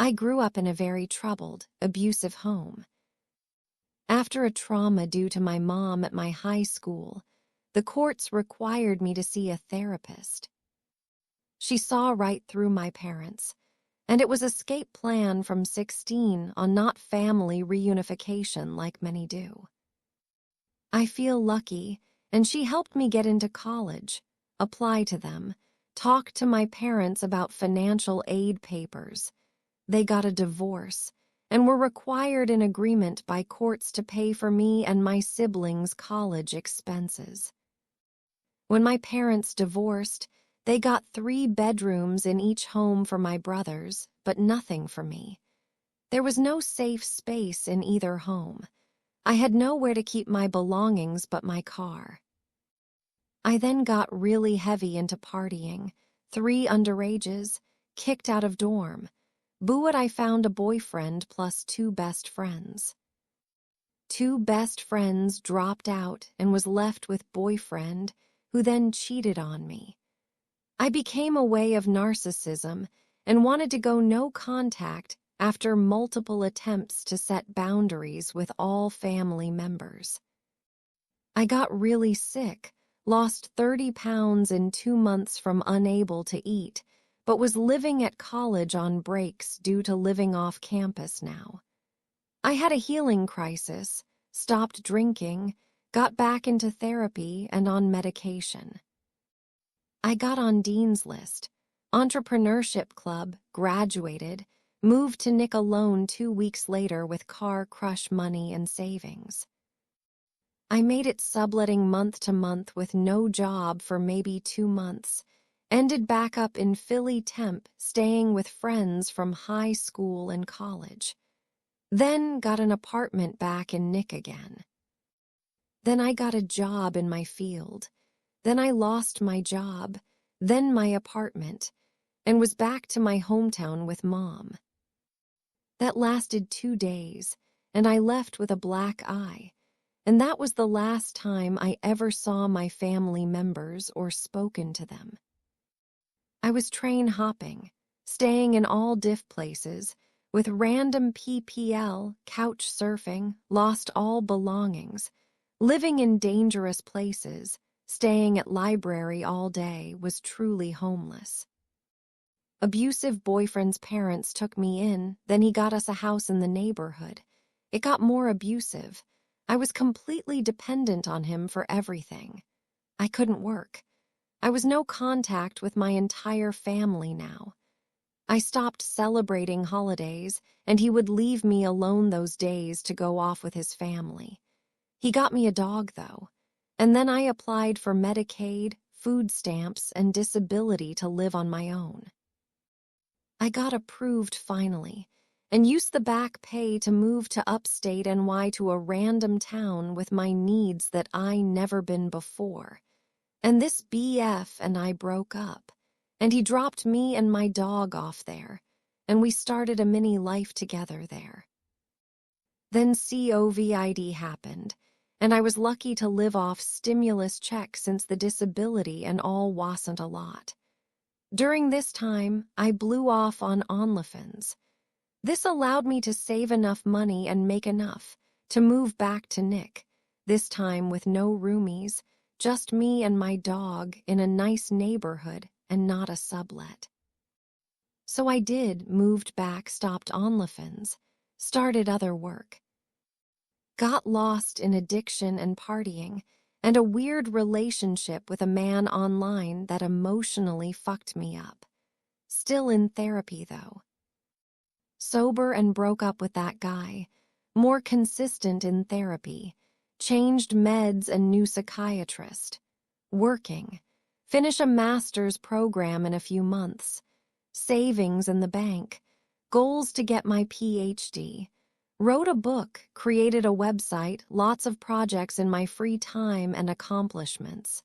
I grew up in a very troubled, abusive home. After a trauma due to my mom at my high school, the courts required me to see a therapist. She saw right through my parents, and it was an escape plan from 16 on not family reunification like many do. I feel lucky, and she helped me get into college, apply to them, talk to my parents about financial aid papers. They got a divorce and were required in agreement by courts to pay for me and my siblings' college expenses. When my parents divorced, they got 3 bedrooms in each home for my brothers, but nothing for me. There was no safe space in either home. I had nowhere to keep my belongings but my car. I then got really heavy into partying, 3 underages, kicked out of dorm. But I found a boyfriend plus 2 best friends. 2 best friends dropped out and was left with boyfriend, who then cheated on me. I became a way of narcissism and wanted to go no contact after multiple attempts to set boundaries with all family members. I got really sick, lost 30 pounds in 2 months from unable to eat, but was living at college on breaks due to living off campus now. I had a healing crisis, stopped drinking, got back into therapy and on medication. I got on Dean's List, entrepreneurship club, graduated, moved to Nick alone 2 weeks later with car crush money and savings. I made it subletting month to month with no job for maybe 2 months, ended back up in Philly temp, staying with friends from high school and college. Then got an apartment back in Nick again. Then I got a job in my field. Then I lost my job, then my apartment, and was back to my hometown with Mom. That lasted 2 days, and I left with a black eye, and that was the last time I ever saw my family members or spoken to them. I was train hopping, staying in all diff places, with random PPL, couch surfing, lost all belongings, living in dangerous places, staying at library all day, was truly homeless. Abusive boyfriend's parents took me in, then he got us a house in the neighborhood. It got more abusive. I was completely dependent on him for everything. I couldn't work. I was no contact with my entire family now. I stopped celebrating holidays, and he would leave me alone those days to go off with his family. He got me a dog, though, and then I applied for Medicaid, food stamps, and disability to live on my own. I got approved finally, and used the back pay to move to upstate NY to a random town with my needs that I never been before. And this BF and I broke up, and he dropped me and my dog off there, and we started a mini life together there. Then COVID happened, and I was lucky to live off stimulus checks since the disability and all wasn't a lot. During this time, I blew off on OnlyFans. This allowed me to save enough money and make enough to move back to Nick, this time with no roomies, just me and my dog in a nice neighborhood and not a sublet. So I did, moved back, stopped OnlyFans, started other work. Got lost in addiction and partying, and a weird relationship with a man online that emotionally fucked me up. Still in therapy, though. Sober and broke up with that guy, more consistent in therapy, changed meds and new psychiatrist. Working, finish a master's program in a few months, savings in the bank, goals to get my PhD. Wrote a book, created a website, lots of projects in my free time and accomplishments.